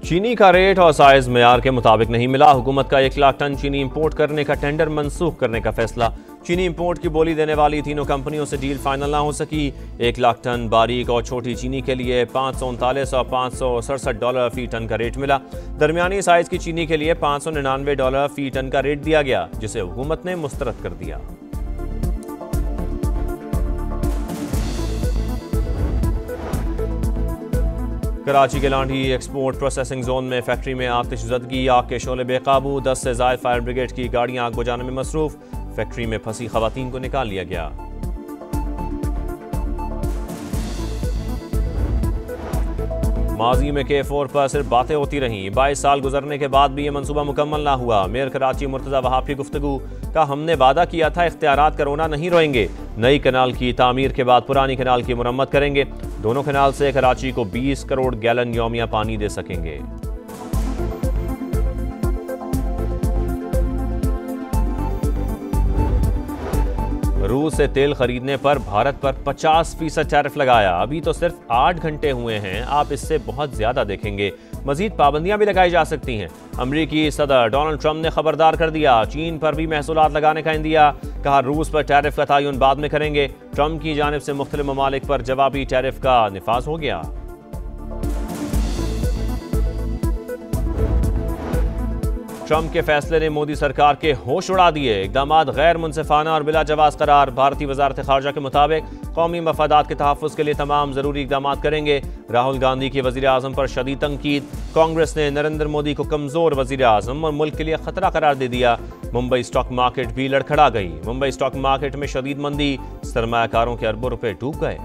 चीनी का रेट और साइज मेयार के मुताबिक नहीं मिला। हुकूमत का 1 लाख टन चीनी इंपोर्ट करने का टेंडर मंसूख करने का फैसला। चीनी इंपोर्ट की बोली देने वाली तीनों कंपनियों से डील फाइनल ना हो सकी। 1 लाख टन बारीक और छोटी चीनी के लिए $539 और $567 फी टन का रेट मिला। दरमियानी साइज की चीनी के लिए $599 फी टन का रेट दिया गया, जिसे हुकूमत ने मुस्तरद कर दिया। कराची के लांढी एक्सपोर्ट प्रोसेसिंग जोन में फैक्ट्री में आतिशज़दगी, आग के शोले बेकाबू। 10 से ज़ायद फायर ब्रिगेड की गाड़ियां आग बुझाने में मसरूफ। फैक्ट्री में फंसी खवातीन को निकाल लिया गया। माजी में K4 पर सिर्फ बातें होती रहीं। 22 साल गुजरने के बाद भी ये मंसूबा मुकम्मल ना हुआ। मेयर कराची मुर्तज़ा वहाब की गुफ्तगू का हमने वादा किया था इख्तियारात करोना नहीं रोएंगे। नई कनाल की तामीर के बाद पुरानी कनाल की मुरम्मत करेंगे। दोनों कनाल से कराची को 20 करोड़ गैलन यौमिया पानी दे सकेंगे। रूस से तेल खरीदने पर भारत पर 50% टैरिफ लगाया। अभी तो सिर्फ 8 घंटे हुए हैं, आप इससे बहुत ज्यादा देखेंगे। मजीद पाबंदियां भी लगाई जा सकती हैं। अमरीकी सदर डोनाल्ड ट्रंप ने खबरदार कर दिया, चीन पर भी महसूलात लगाने का इंदिया। कहा रूस पर टैरिफ का तयन बाद में करेंगे। ट्रंप की जानिब से मुख्तलिफ ममालिक पर जवाबी टैरिफ का निफाज हो गया। ट्रंप के फैसले ने मोदी सरकार के होश उड़ा दिए। इक़दामात गैर मुनसिफाना और बिला जवाज करार। भारतीय वजारत खारजा के मुताबिक कौमी मफादात के तहफ़्फ़ुज़ के लिए तमाम ज़रूरी इक़दामात करेंगे। राहुल गांधी की वज़ीर आज़म पर शदीद तनकीद। कांग्रेस ने नरेंद्र मोदी को कमज़ोर वज़ीर आज़म और मुल्क के लिए ख़तरा करार दे दिया। मुंबई स्टॉक मार्केट भी लड़खड़ा गई। मुंबई स्टॉक मार्केट में शदीद मंदी, सरमायाकारों के अरबों रुपए डूब गए।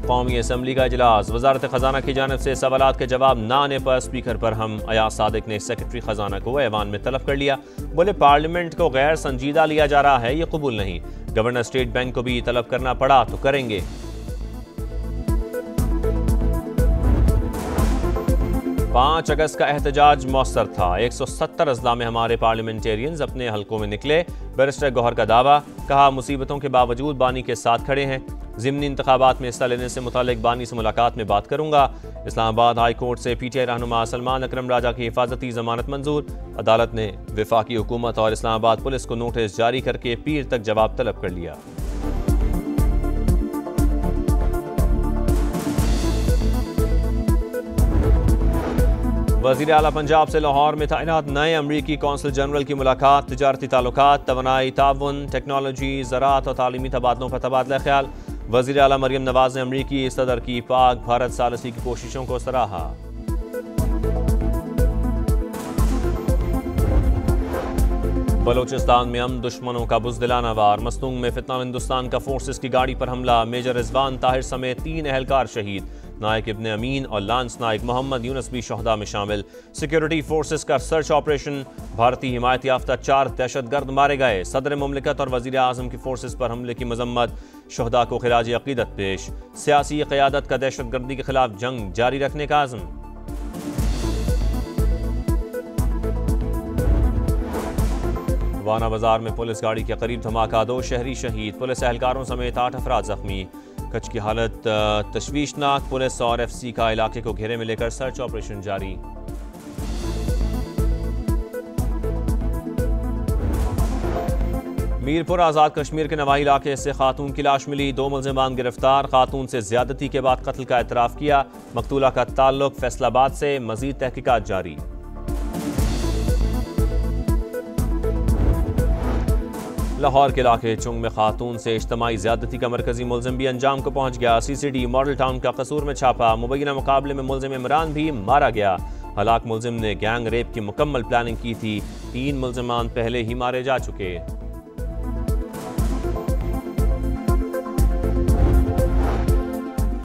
कौमी असम्बली का इजलास। वजारत खजाना की जानिब से सवालात के जवाब न आने पर स्पीकर पर हम अयाज सादिक ने सेक्रेटरी खजाना को ऐवान में तलब कर लिया। बोले पार्लियामेंट को गैर संजीदा लिया जा रहा है, ये कबूल नहीं। गवर्नर स्टेट बैंक को भी तलब करना पड़ा तो करेंगे। 5 अगस्त का एहतजाज मौसर था। 170 अजला में हमारे पार्लियामेंटेरियंस अपने हलकों में निकले। बैरिस्टर गौहर का दावा, कहा मुसीबतों के बावजूद बानी के साथ खड़े हैं। ज़िमनी इंतखाबात में हिस्सा लेने से मुतालिक बानी से मुलाकात में बात करूंगा। इस्लामाबाद हाई कोर्ट से PTI रहनुमा सलमान अकरम राजा की हिफाजती जमानत मंजूर। अदालत ने वफाकी हुकूमत और इस्लामाबाद पुलिस को नोटिस जारी करके पीर तक जवाब तलब कर लिया। वज़ीर आला पंजाब से लाहौर में तैनात नए अमरीकी कौंसल जनरल की मुलाकात। तिजारती ताल्लुकात, तवानाई ताउन, टेक्नोलॉजी, ज़राअत और तालीमी तबादलों पर तबादला ख्याल। वज़ीर आला मरियम नवाज ने अमरीकी सदर की पाक भारत सालसी की कोशिशों को सराहा। बलोचिस्तान में हम दुश्मनों का बुज़दिलाना वार। मस्तूंग में फितना हिंदुस्तान का फोर्सेस की गाड़ी पर हमला। मेजर रिजवान ताहिर समेत 3 एहलकार शहीद। नायक इब्ने अमीन और लांस नायक मोहम्मद यूनुस भी शहदा में शामिल। सिक्योरिटी फोर्सेस का सर्च ऑपरेशन। भारतीय हिमायत याफ्ता 4 दहशतगर्द मारे गए। सदर मुमलिकत और वज़ीर आज़म की फोर्सेस पर हमले की मजम्मत। शहदा को खिराज अकीदत पेश। सियासी क़यादत का दहशतगर्दी के खिलाफ जंग जारी रखने का आज़म। वाना बाजार में पुलिस गाड़ी के करीब धमाका, 2 शहरी शहीद। पुलिस एहलकारों समेत 8 अफराद जख्मी। कच्छ की हालत तशवीशनाक। पुलिस और FC का इलाके को घेरे में लेकर सर्च ऑपरेशन जारी। मीरपुर आज़ाद कश्मीर के नवाही इलाके से खातून की लाश मिली। 2 मुल्ज़िमान गिरफ्तार। खातून से ज्यादती के बाद कत्ल का एतराफ़ किया। मकतूला का ताल्लुक फैसलाबाद से। मजीद तहकीकात जारी। लाहौर के इलाके चुंग में खातून से इज्तमाई ज्यादती का मरकजी मुल्ज़िम भी अंजाम को पहुंच गया। CCD मॉडल टाउन का कसूर में छापा। मुबैना मुकाबले में मुल्ज़िम इमरान भी मारा गया। हलाक मुल्ज़िम ने गैंग रेप की मुकम्मल प्लानिंग की थी। 3 मुल्ज़िमान पहले ही मारे जा चुके।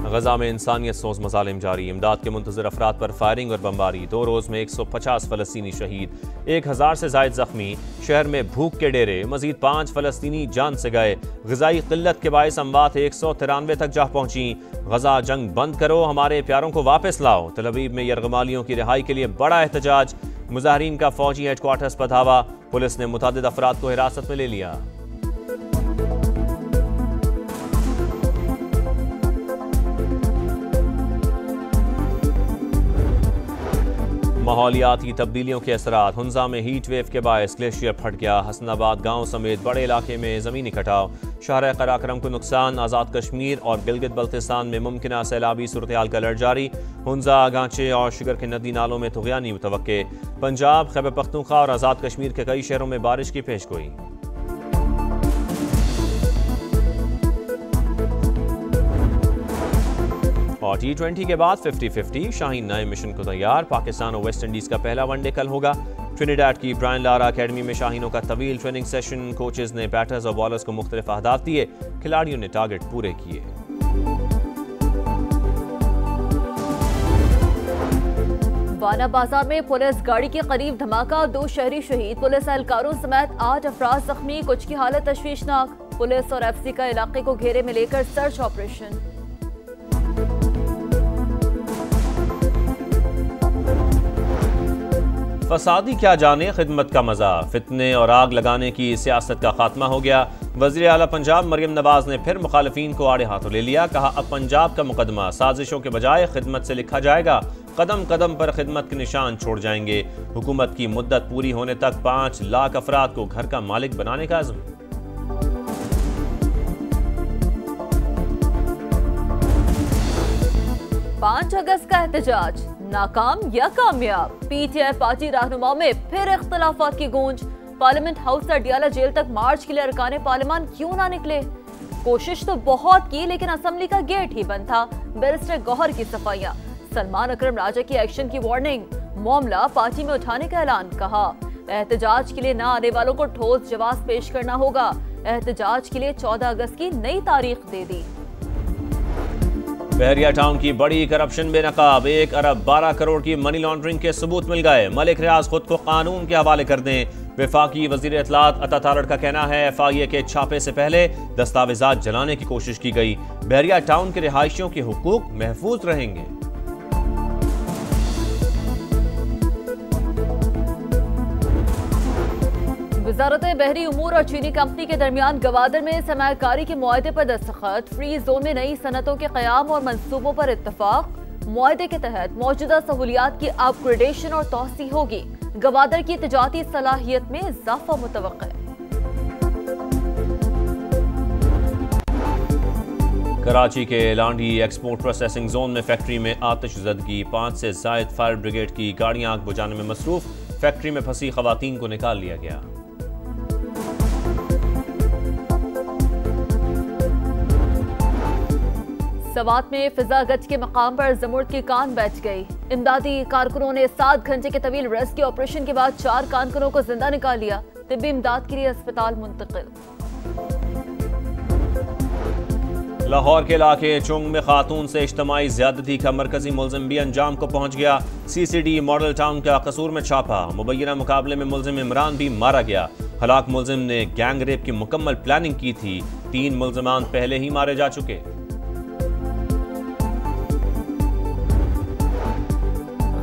गजा में इंसानियत सोज मज़ालिम जारी। इमदाद के मुंतज़िर अफराद पर फायरिंग और बमबारी। 2 रोज़ में 150 फ़लस्तीनी शहीद, 1000 से ज़ायद ज़ख्मी। शहर में भूख के डेरे। मजीद 5 फ़लस्तीनी जान से गए। ग़िज़ाई क़िल्लत के बायस अमवात 193 तक जा पहुँची। गजा जंग बंद करो, हमारे प्यारों को वापस लाओ। तल अवीव में यरगमालियों की रिहाई के लिए बड़ा एहतजाज। मुजाहरीन का फौजी हेडक्वार्टर्स पर धावा। पुलिस ने मुतअद्दिद अफराद को हिरासत में ले लिया। माहौलियाती तब्दीलियों के असरात। हुंजा में हीट वेव के बायस ग्लेशियर फट गया। हसनाबाद गांव समेत बड़े इलाके में ज़मीनी कटाव। शहर कराक्रम को नुकसान। आज़ाद कश्मीर और गिलगित बल्तिस्तान में मुमकिन सैलाबी सूरत-ए-हाल का अलर्ट जारी। हुंजा, गांचे और शुगर के नदी नालों में तुग़यानी मुतवक्के। पंजाब, खैबर पख्तूनख्वा और आज़ाद कश्मीर के कई शहरों में बारिश की पेशगोई। और T20 के बाद 50-50 शाहीन नए मिशन को तैयार। पाकिस्तान और वेस्ट इंडीज का पहला वनडे कल होगा। ट्रिनिडाड की ब्रायन लारा अकेडमी में शाहीनों का तवील ट्रेनिंग सेशन। कोचेज ने बैटर्स और बॉलर्स को मुख्तलिफ अहदाफ दिए। खिलाड़ियों ने टारगेट पूरे किए। वाना बाजार में पुलिस गाड़ी के करीब धमाका। 2 शहरी शहीद। पुलिस एहलकारों समेत 8 अफराद जख्मी। कुछ की हालत तशवीशनाक। पुलिस और FC का इलाके को घेरे में लेकर सर्च ऑपरेशन। फसादी क्या जाने खिदमत का मजा। फितने और आग लगाने की सियासत का खात्मा हो गया। वज़ीर आला पंजाब मरियम नवाज ने फिर मुखालिफिन को आड़े हाथों ले लिया। कहा, अब पंजाब का मुकदमा साजिशों के बजाय खिदमत से लिखा जाएगा। कदम कदम पर खिदमत के निशान छोड़ जाएंगे। हुकूमत की मुद्दत पूरी होने तक 5 लाख अफराद को घर का मालिक बनाने का अज़्म। 5 अगस्त का एहतजाज नाकाम या कामयाब। PTI पार्टी रहनुमाओं में फिर इख्तलाफात की गूंज। पार्लियामेंट हाउस से अडियाला जेल तक मार्च के लिए अरकान पार्लियामान क्यों ना निकले। कोशिश तो बहुत की लेकिन असेंबली का गेट ही बंद था। बैरिस्टर गौहर की सफाइयां। सलमान अकरम राजा की एक्शन की वार्निंग। मामला पार्टी में उठाने का ऐलान। कहा, एहतजाज के लिए न आने वालों को ठोस जवाब पेश करना होगा। एहतजाज के लिए 14 अगस्त की नई तारीख दे दी। बहरिया टाउन की बड़ी करप्शन बेनकाब। 1 अरब 12 करोड़ की मनी लॉन्ड्रिंग के सबूत मिल गए। मलिक रियाज खुद को कानून के हवाले कर दें। वफाकी वजीर इत्तलात अता तारड़ का कहना है, FIA के छापे से पहले दस्तावेजात जलाने की कोशिश की गई। बहरिया टाउन के रिहायशियों के हुकूक महफूज रहेंगे। वजारत बहरी उमूर और चीनी कंपनी के दरमियान गवादर में सरमायाकारी के मुआहदे पर दस्तखत। फ्री जोन में नई सनतों के क़याम और मंसूबों पर इत्तफाक। मुआहदे के तहत मौजूदा सहूलियात की अपग्रेडेशन और तोसी होगी। गवादर की तिजारती सलाहियत में इजाफा मुतवक्का है। कराची के लांडी एक्सपोर्ट प्रोसेसिंग जोन में फैक्ट्री में आतिशज़दगी। 5 से ज़ायद फायर ब्रिगेड की गाड़ियां आग बुझाने में मसरूफ। फैक्ट्री में फंसी खवातीन को निकाल लिया गया। सवात में फिजा गज के मकाम पर जमुर्द की कान बैठ गई। इमदादी कारकुनों ने 7 घंटे के तवील रेस्क्यू ऑपरेशन के बाद 4 कारकुनों को जिंदा निकाल लिया। तिब्बी इमदाद के लिए अस्पताल मुंतकिल। लाहौर के इलाके चुंग में खातून से इज्तमाई ज्यादती का मरकजी मुलजिम भी अंजाम को पहुंच गया। CCD मॉडल टाउन का कसूर में छापा। मुबैना मुकाबले में मुलजिम इमरान भी मारा गया। हलाक मुलजिम ने गैंग रेप की मुकम्मल प्लानिंग की थी। 3 मुलजमान पहले ही मारे जा चुके।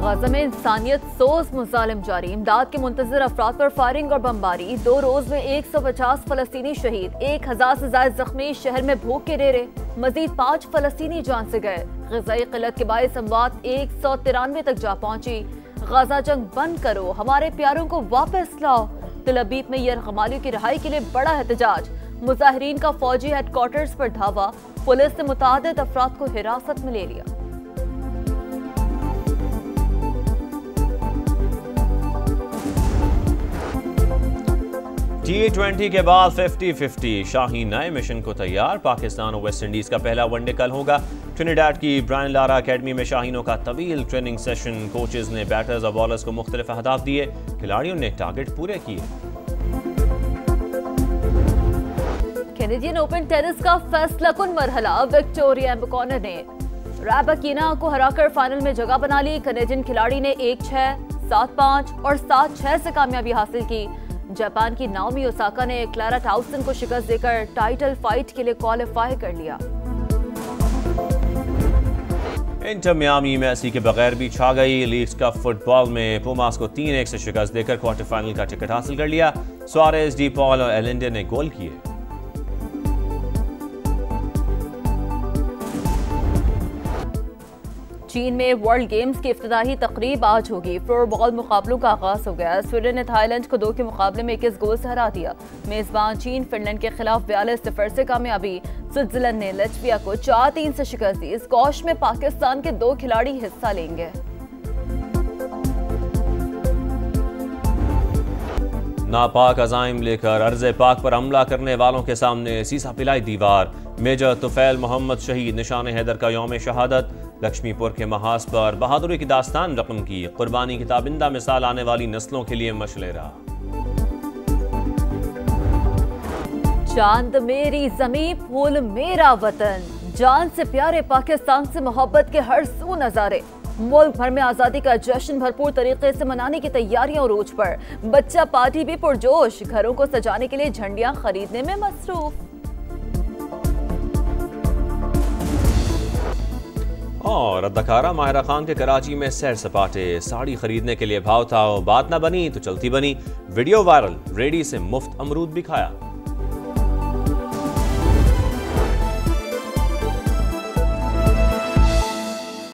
गाजा में इंसानियत सोज मुजालिम जारी। इमदाद के मुंतजर अफराद पर फायरिंग और बमबारी। 2 रोज में 150 फलस्तीनी शहीद। 1000 से ज्यादा जख्मी। शहर में भूख के डेरे। मजीद 5 फलस्तीनी जान से गए। ग़िज़ाई क़िल्लत के बायस अमवात 193 तक जा पहुंची। गाजा जंग बंद करो, हमारे प्यारों को वापस लाओ। तल अबीब में यरगमालियों की रिहाई के लिए बड़ा एहतजाज। मुजाहिरीन का फौजी हेडक्वार्टर्स पर धावा। पुलिस ने मुतादिद अफराद को हिरासत में ले लिया। T20 के बाद 50-50 शाहीन नए मिशन को तैयार। पाकिस्तान और वेस्ट इंडीज का पहला वनडे कल होगा। ट्रिनिडाड की ब्रायन लारा अकेडमी में शाहीनों का तवील ट्रेनिंग सेशन। कोचेज ने बैटर्स और बॉलर्स को मुख्तलिफ अहदाफ दिए। खिलाड़ियों ने टारगेट पूरे किए। कैनेडियन ओपन टेनिस का फैसलाकुन मरहला। विक्टोरिया एम्बकॉनर ने रैबाकिना को हराकर फाइनल में जगह बना ली। कैनेडियन खिलाड़ी ने 1-6, 7-5 और 7-6 से कामयाबी हासिल की। जापान की नाओमी ओसाका ने क्लारा टाउसन को शिकस्त देकर टाइटल फाइट के लिए क्वालिफाई कर लिया। इंटर मियामी मेसी के बगैर भी छा गई। लीग्स कप फुटबॉल में पुमास को 3-1 से शिकस्त देकर क्वार्टर फाइनल का टिकट हासिल कर लिया। सुआरेज, डी पॉल और एलेंडे ने गोल किए। चीन में वर्ल्ड गेम्स की इफ्तिताही तकरीब आज होगी। फ्लोरबॉल मुकाबलों का आगाज हो गया। स्वीडन ने थाईलैंड को 2 के मुकाबले में 21 गोल से हरा दिया। मेजबान चीन फिनलैंड के खिलाफ 42-0 से कामयाबी। स्विट्जरलैंड ने लटविया को 4-3 से शिकस्त दी। स्क्वॉश में पाकिस्तान के 2 खिलाड़ी हिस्सा लेंगे। नापाक अज़ाइम लेकर अर्ज़ पाक पर हमला करने वालों के सामने सीसा पिलाई दीवार। मेजर तुफैल मोहम्मद शहीद निशान हैदर का यौम शहादत। लक्ष्मीपुर के महाज पर बहादुरी की दास्तान रकम की। कुर्बानी की ताबिंदा मिसाल आने वाली नस्लों के लिए मशलेरा। चांद मेरी ज़मीं, फूल मेरा वतन। जान से प्यारे पाकिस्तान से मोहब्बत के हर सू नजारे। मुल्क भर में आजादी का जश्न भरपूर तरीके से मनाने की तैयारियां उरूज पर। बच्चा पार्टी भी पुरजोश। घरों को सजाने के लिए झंडियां खरीदने में मसरूफ। और अदाकारा माहिरा खान के कराची में सैर सपाटे। साड़ी खरीदने के लिए भाव था, बात ना बनी तो चलती बनी। वीडियो वायरल, रेडी से मुफ्त अमरूद भी खाया।